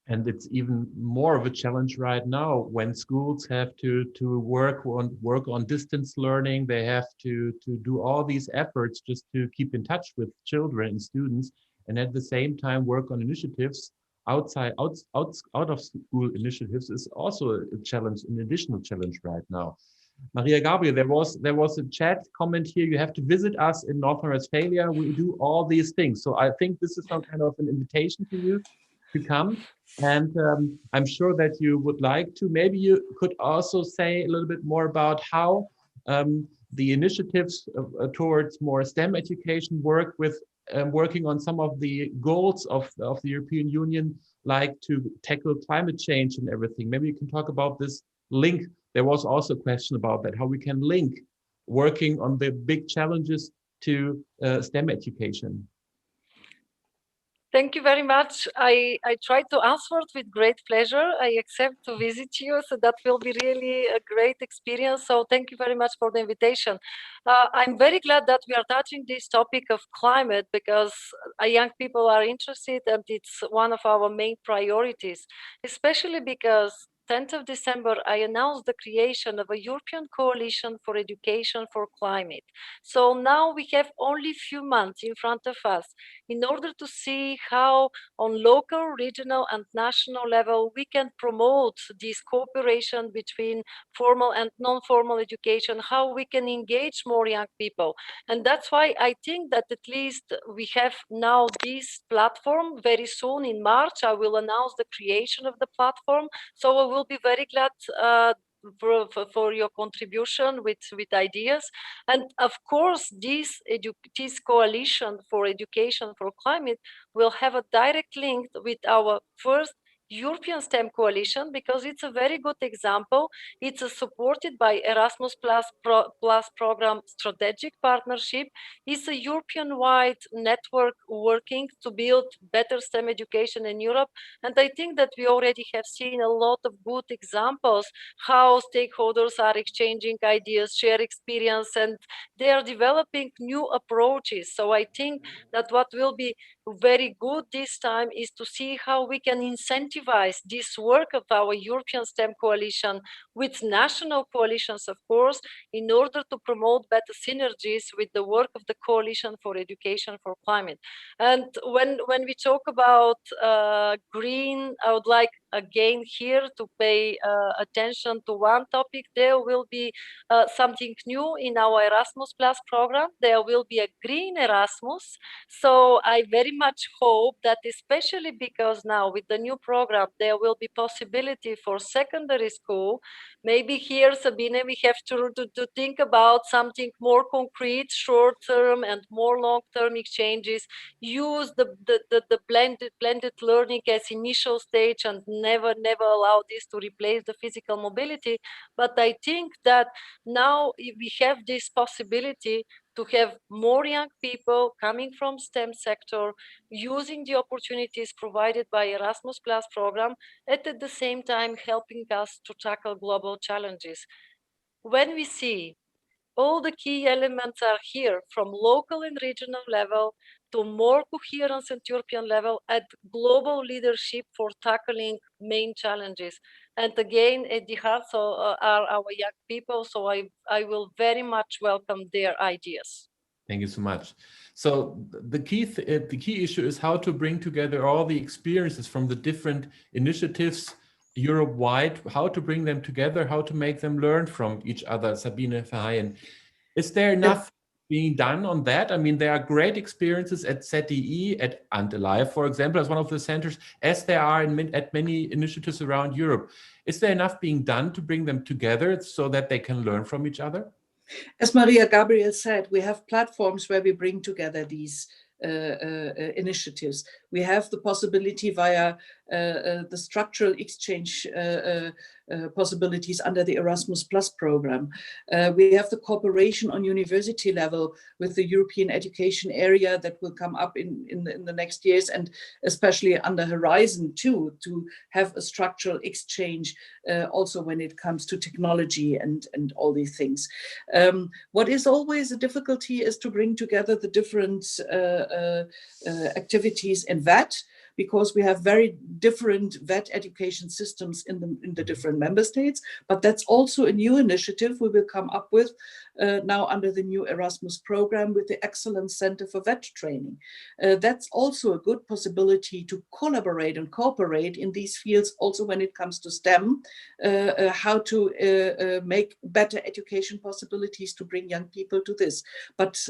And it's even more of a challenge right now when schools have to work on distance learning. They have to do all these efforts just to keep in touch with children and students, and at the same time work on initiatives out of school initiatives is also a challenge, an additional challenge right now. Maria Gabriel, there was a chat comment here. You have to visit us in North Rhine-Westphalia. We do all these things. So I think this is some kind of an invitation to you to come. And I'm sure that you would like to. Maybe you could also say a little bit more about how the initiatives towards more STEM education work with working on some of the goals of the European Union, like to tackle climate change and everything. Maybe you can talk about this link. There was also a question about that, how we can link working on the big challenges to STEM education. Thank you very much. I tried to answer it with great pleasure. I accept to visit you, so that will be really a great experience. So thank you very much for the invitation. I'm very glad that we are touching this topic of climate, because young people are interested, and it's one of our main priorities, especially because 10th of December, I announced the creation of a European Coalition for Education for Climate. So now we have only a few months in front of us in order to see how on local, regional, and national level we can promote this cooperation between formal and non-formal education, how we can engage more young people. And that's why I think that at least we have now this platform. Very soon in March, I will announce the creation of the platform. So I will be very glad for your contribution with ideas. And of course, this coalition for education for climate will have a direct link with our first European STEM coalition, because it's a very good example. It's supported by Erasmus Plus program strategic partnership. It's a European-wide network working to build better STEM education in Europe. And I think that we already have seen a lot of good examples how stakeholders are exchanging ideas, share experience, and they are developing new approaches. So I think that what will be very good this time is to see how we can incentivize this work of our European STEM coalition with national coalitions, of course, in order to promote better synergies with the work of the Coalition for Education for Climate. And when we talk about green, I would like again here to pay attention to one topic. There will be something new in our Erasmus Plus program. There will be a green Erasmus. So I very much hope that, especially because now with the new program, there will be possibility for secondary school. Maybe here, Sabine, we have to think about something more concrete, short-term and more long-term exchanges. Use the blended learning as initial stage, and never allow this to replace the physical mobility. But I think that now we have this possibility to have more young people coming from STEM sector, using the opportunities provided by Erasmus Plus program, and at the same time helping us to tackle global challenges. When we see all the key elements are here, from local and regional level to more coherence at European level, at global leadership for tackling main challenges. And again, at the heart are our young people, so I will very much welcome their ideas. Thank you so much. So the key issue is how to bring together all the experiences from the different initiatives Europe-wide, how to bring them together, how to make them learn from each other. Sabine Verheyen, is there enough being done on that? I mean, there are great experiences at ZDI, at Untitled, for example, as one of the centers, as there are at many initiatives around Europe. Is there enough being done to bring them together so that they can learn from each other? As Maria Gabriel said, we have platforms where we bring together these initiatives. We have the possibility via the structural exchange possibilities under the Erasmus Plus program. We have the cooperation on university level with the European education area that will come up in the next years, and especially under Horizon 2, to have a structural exchange also when it comes to technology and all these things. What is always a difficulty is to bring together the different activities in VET, because we have very different VET education systems in the different member states. But that's also a new initiative we will come up with now under the new Erasmus program with the Excellence Center for VET Training. That's also a good possibility to collaborate and cooperate in these fields, also when it comes to STEM, how to make better education possibilities to bring young people to this. But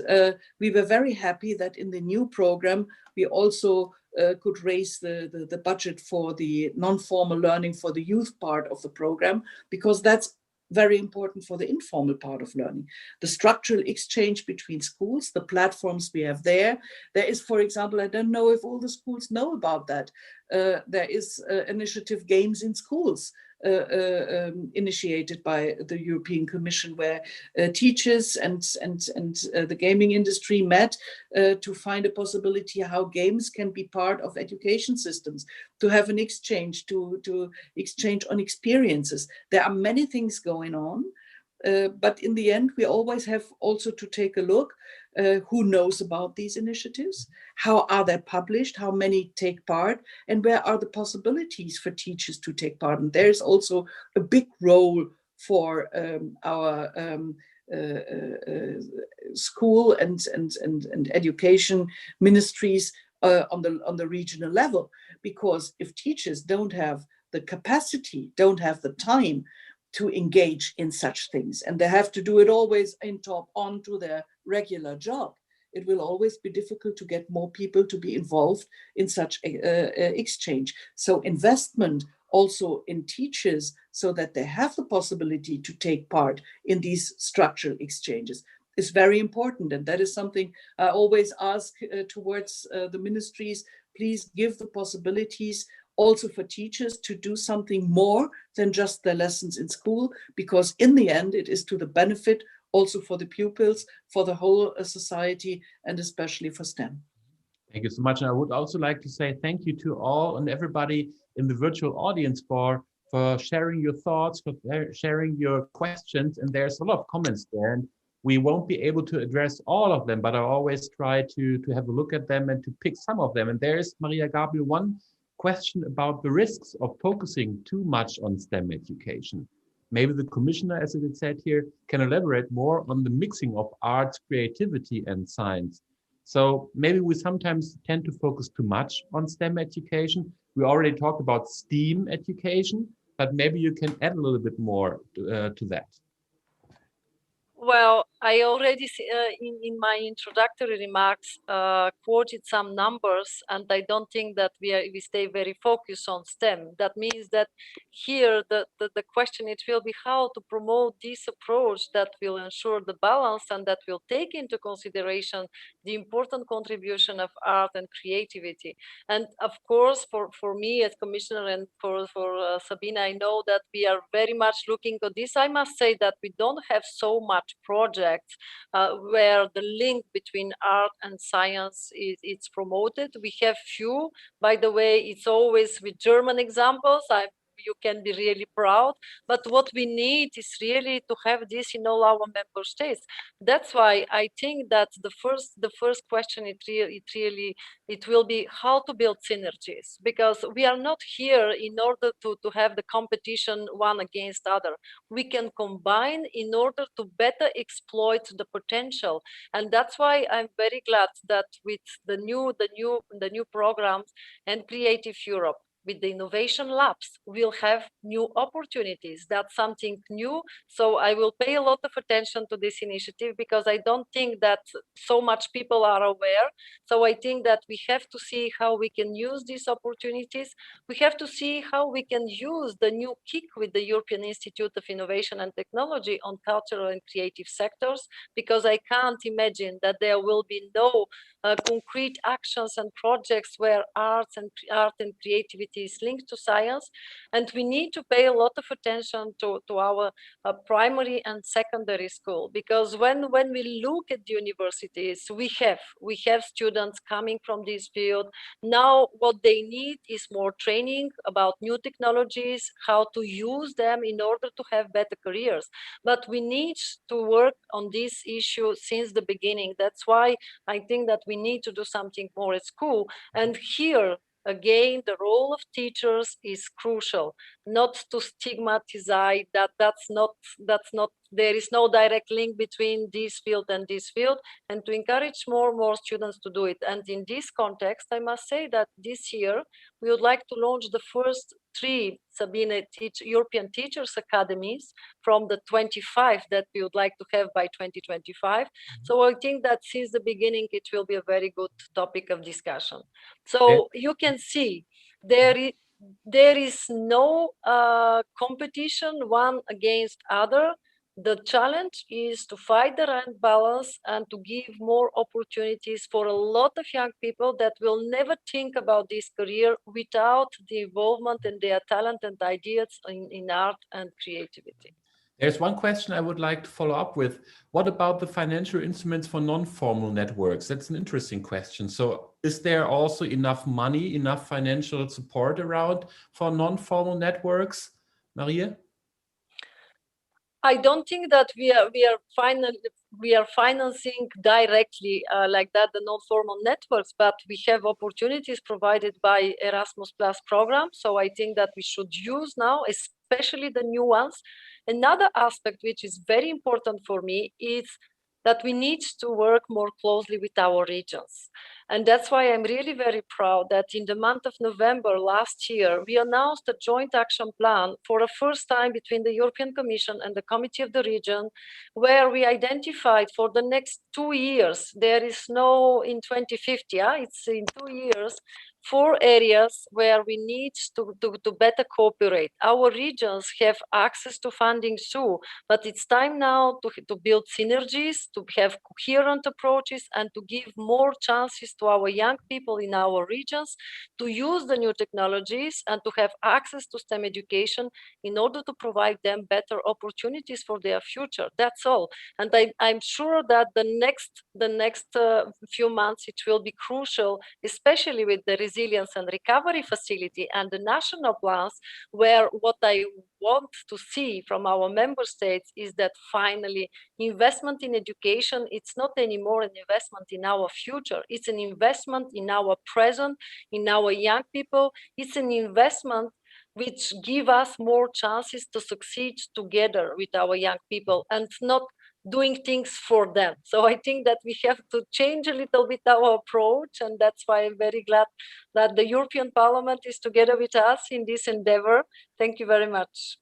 we were very happy that in the new program, we also could raise the budget for the non-formal learning for the youth part of the program, because that's very important for the informal part of learning. The structural exchange between schools, the platforms we have there. There is, for example, I don't know if all the schools know about that. There is initiative Games in Schools, initiated by the European Commission, where teachers and the gaming industry met to find a possibility how games can be part of education systems, to have an exchange, to exchange on experiences. There are many things going on, but in the end, we always have also to take a look who knows about these initiatives, how are they published, how many take part, and where are the possibilities for teachers to take part. And there's also a big role for our school and education ministries on the regional level, because if teachers don't have the capacity, don't have the time to engage in such things, and they have to do it always on to their regular job, it will always be difficult to get more people to be involved in such exchange. So investment also in teachers, so that they have the possibility to take part in these structural exchanges, is very important. And that is something I always ask towards the ministries. Please give the possibilities also for teachers to do something more than just their lessons in school, because in the end, it is to the benefit also for the pupils, for the whole society, and especially for STEM. Thank you so much. And I would also like to say thank you to all and everybody in the virtual audience for sharing your thoughts, for sharing your questions. And there's a lot of comments there, and we won't be able to address all of them, but I always try to have a look at them and to pick some of them. And there's, Maria Gabriel, one question about the risks of focusing too much on STEM education. Maybe the commissioner, as it is said here, can elaborate more on the mixing of arts, creativity, and science. So maybe we sometimes tend to focus too much on STEM education. We already talked about STEAM education, but maybe you can add a little bit more to that. Well, I already in my introductory remarks quoted some numbers, and I don't think that we stay very focused on STEM. That means that here the question it will be how to promote this approach that will ensure the balance and that will take into consideration the important contribution of art and creativity. And of course, for me as commissioner and for Sabine, I know that we are very much looking at this. I must say that we don't have so much projects where the link between art and science is promoted. We have few, by the way, it's always with German examples. You can be really proud, but what we need is really to have this in all our member states. That's why I think that the first question it will be how to build synergies, because we are not here in order to have the competition one against other. We can combine in order to better exploit the potential, and that's why I'm very glad that with the new programs and Creative Europe, with the innovation labs, we'll have new opportunities. That's something new. So I will pay a lot of attention to this initiative, because I don't think that so much people are aware. So I think that we have to see how we can use these opportunities. We have to see how we can use the new kick with the European Institute of Innovation and Technology on cultural and creative sectors, because I can't imagine that there will be no concrete actions and projects where art and creativity is linked to science. And we need to pay a lot of attention to our primary and secondary school, because when we look at the universities, we have students coming from this field. Now what they need is more training about new technologies, how to use them in order to have better careers. But we need to work on this issue since the beginning. That's why I think that we need to do something more at school. And here again, the role of teachers is crucial, not to stigmatize that's not, there is no direct link between this field and this field, and to encourage more and more students to do it. And in this context, I must say that this year, we would like to launch the first 3 Sabine European Teachers Academies from the 25 that we would like to have by 2025. So I think that since the beginning, it will be a very good topic of discussion. So you can see there is no competition one against other. The challenge is to find the right balance and to give more opportunities for a lot of young people that will never think about this career without the involvement and their talent and ideas in art and creativity. There's one question I would like to follow up with. What about the financial instruments for non-formal networks? That's an interesting question. So is there also enough money, enough financial support around for non-formal networks, Maria? I don't think that we are financing directly like that the non-formal networks, but we have opportunities provided by Erasmus Plus program. So I think that we should use now, especially the new ones. Another aspect which is very important for me is that we need to work more closely with our regions. And that's why I'm really very proud that in the month of November last year, we announced a joint action plan for the first time between the European Commission and the Committee of the Region, where we identified for the next 2 years, there is no in 2050, it's in 2 years, 4 areas where we need to better cooperate. Our regions have access to funding too, but it's time now to build synergies, to have coherent approaches, and to give more chances to our young people in our regions to use the new technologies and to have access to STEM education in order to provide them better opportunities for their future. That's all. And I'm sure that the next few months, it will be crucial, especially with the resilience and recovery facility and the national plans, where what I want to see from our member states is that finally investment in education, it's not anymore an investment in our future, it's an investment in our present, in our young people. It's an investment which give us more chances to succeed together with our young people and not doing things for them. So I think that we have to change a little bit our approach, and that's why I'm very glad that the European Parliament is together with us in this endeavor. Thank you very much.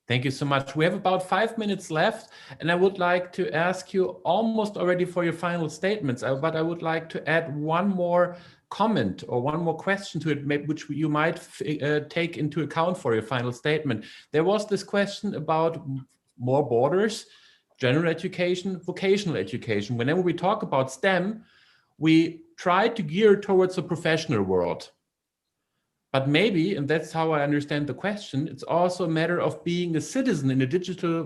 Thank you so much. We have about 5 minutes left, and I would like to ask you almost already for your final statements, but I would like to add one more comment or one more question to it, which you might take into account for your final statement. There was this question about more borders, general education, vocational education. Whenever we talk about STEM, we try to gear towards the professional world. But maybe, and that's how I understand the question, it's also a matter of being a citizen in the digital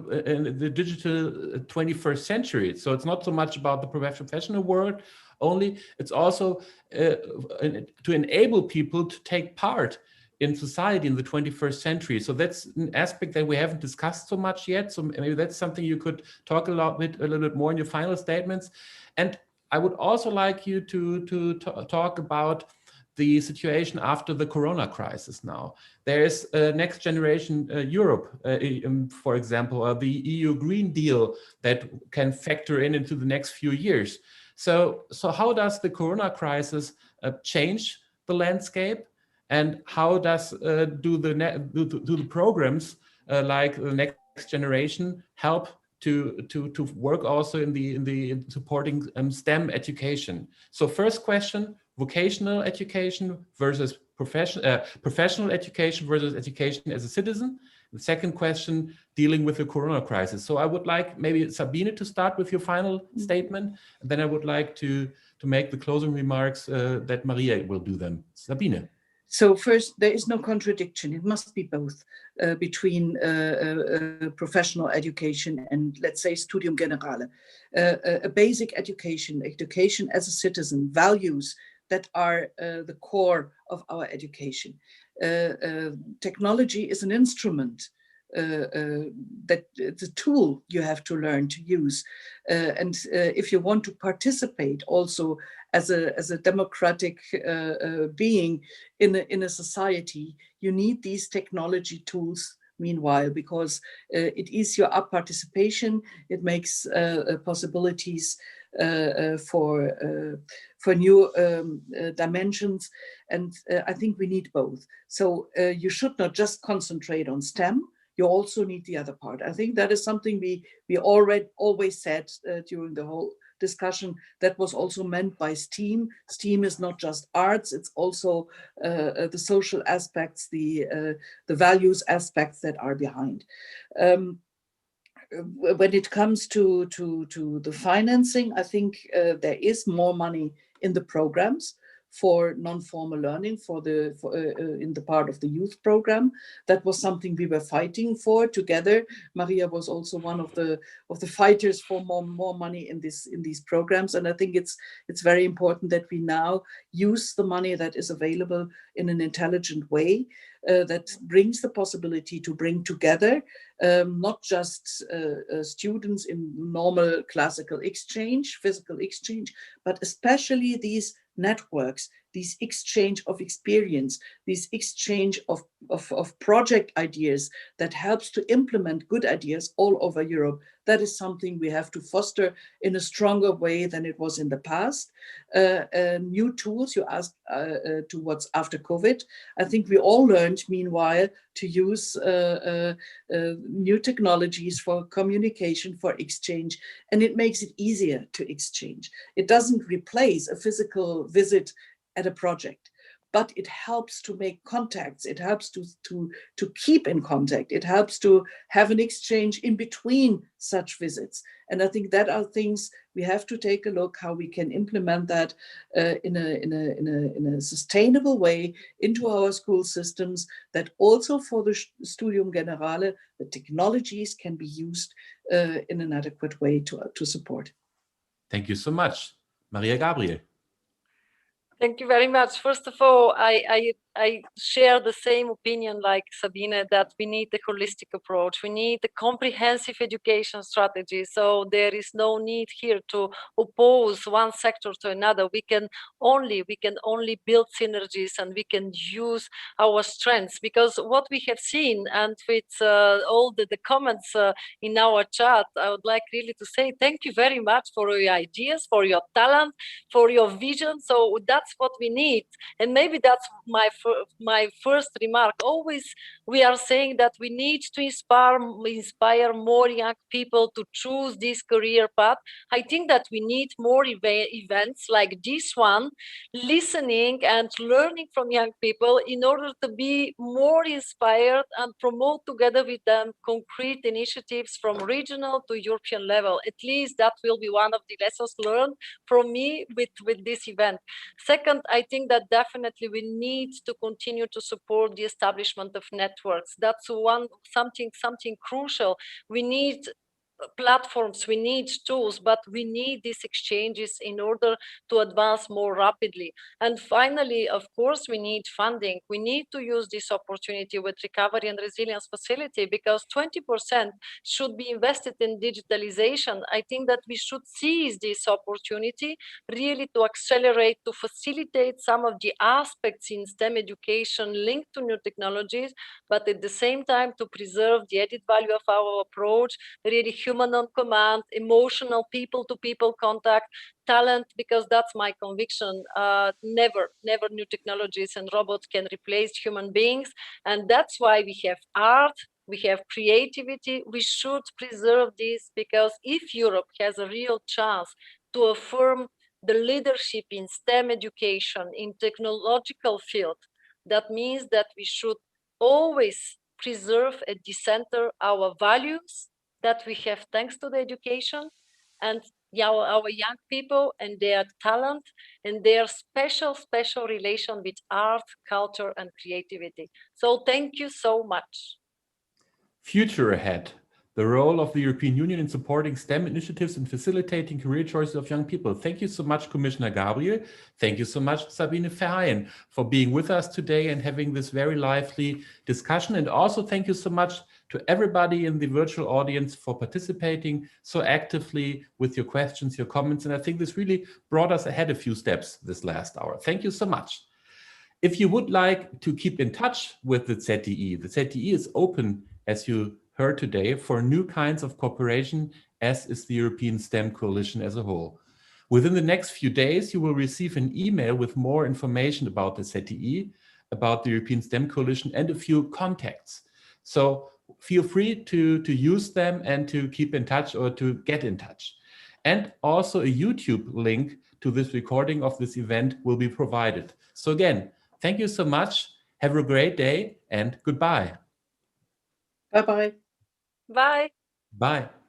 21st century. So it's not so much about the professional world only, it's also to enable people to take part in society in the 21st century. So that's an aspect that we haven't discussed so much yet. So maybe that's something you could talk a little bit more in your final statements. And I would also like you to talk about the situation after the Corona crisis now. There is Next Generation Europe, for example, the EU Green Deal that can factor into the next few years. So how does the Corona crisis change the landscape? And how does do the programs like the Next Generation help to work also in supporting STEM education? So first question: vocational education versus professional education versus education as a citizen. The second question, dealing with the Corona crisis. So I would like maybe Sabine to start with your final statement, and then I would like to to make the closing remarks, that Maria will do them. Sabine. So first, there is no contradiction. It must be both between professional education and, let's say, Studium Generale. A basic education as a citizen, values that are the core of our education. Technology is an instrument, that it's a tool you have to learn to use. And if you want to participate also as a democratic being in a society, you need these technology tools meanwhile, because it eases your up participation, it makes possibilities for new dimensions, and I think we need both. So you should not just concentrate on STEM, you also need the other part. I think that is something we always said during the whole discussion. That was also meant by STEAM. STEAM is not just arts, it's also the social aspects, the values aspects that are behind. When it comes to the financing, I think there is more money in the programs for non-formal learning in the part of the youth program. That was something we were fighting for together. Maria was also one of the fighters for more money in these programs, and I think it's very important that we now use the money that is available in an intelligent way that brings the possibility to bring together not just students in normal classical exchange, physical exchange, but especially these networks, these exchange of experience, these exchange of project ideas that helps to implement good ideas all over Europe. That is something we have to foster in a stronger way than it was in the past. New tools, you asked to what's after COVID. I think we all learned meanwhile to use new technologies for communication, for exchange, and it makes it easier to exchange. It doesn't replace a physical visit at a project, but it helps to make contacts. It helps to keep in contact. It helps to have an exchange in between such visits. And I think that are things we have to take a look how we can implement that in a sustainable way into our school systems, that also for the Studium Generale, the technologies can be used in an adequate way to support. Thank you so much. Maria Gabriel. Thank you very much. First of all, I share the same opinion like Sabine, that we need a holistic approach. We need a comprehensive education strategy. So there is no need here to oppose one sector to another. We can only build synergies, and we can use our strengths, because what we have seen, and with all the comments in our chat, I would like really to say thank you very much for your ideas, for your talent, for your vision. So that's what we need. And maybe that's my first remark. Always we are saying that we need to inspire more young people to choose this career path. I think that we need more events like this one, listening and learning from young people in order to be more inspired and promote together with them concrete initiatives from regional to European level. At least that will be one of the lessons learned from me with this event. Second, I think that definitely we need to continue to support the establishment of networks. That's something crucial. We need platforms, we need tools, but we need these exchanges in order to advance more rapidly. And finally, of course, we need funding. We need to use this opportunity with Recovery and Resilience Facility, because 20% should be invested in digitalization. I think that we should seize this opportunity really to accelerate, to facilitate some of the aspects in STEM education linked to new technologies, but at the same time to preserve the added value of our approach, really human on command, emotional people-to-people contact, talent, because that's my conviction. Never new technologies and robots can replace human beings. And that's why we have art, we have creativity. We should preserve this, because if Europe has a real chance to affirm the leadership in STEM education, in technological field, that means that we should always preserve at the center our values that we have thanks to the education, and our young people and their talent and their special relation with art, culture, and creativity. So thank you so much. Future ahead. The role of the European Union in supporting STEM initiatives and facilitating career choices of young people. Thank you so much, Commissioner Gabriel. Thank you so much, Sabine Verheyen, for being with us today and having this very lively discussion. And also thank you so much to everybody in the virtual audience for participating so actively with your questions, your comments. And I think this really brought us ahead a few steps this last hour. Thank you so much. If you would like to keep in touch with the ZTE is open, as you heard today, for new kinds of cooperation, as is the European STEM Coalition as a whole. Within the next few days, you will receive an email with more information about the ZTE, about the European STEM Coalition, and a few contacts. So feel free to use them and to keep in touch or to get in touch. And also a YouTube link to this recording of this event will be provided. So again, thank you so much. Have a great day and goodbye. Bye-bye. Bye. Bye.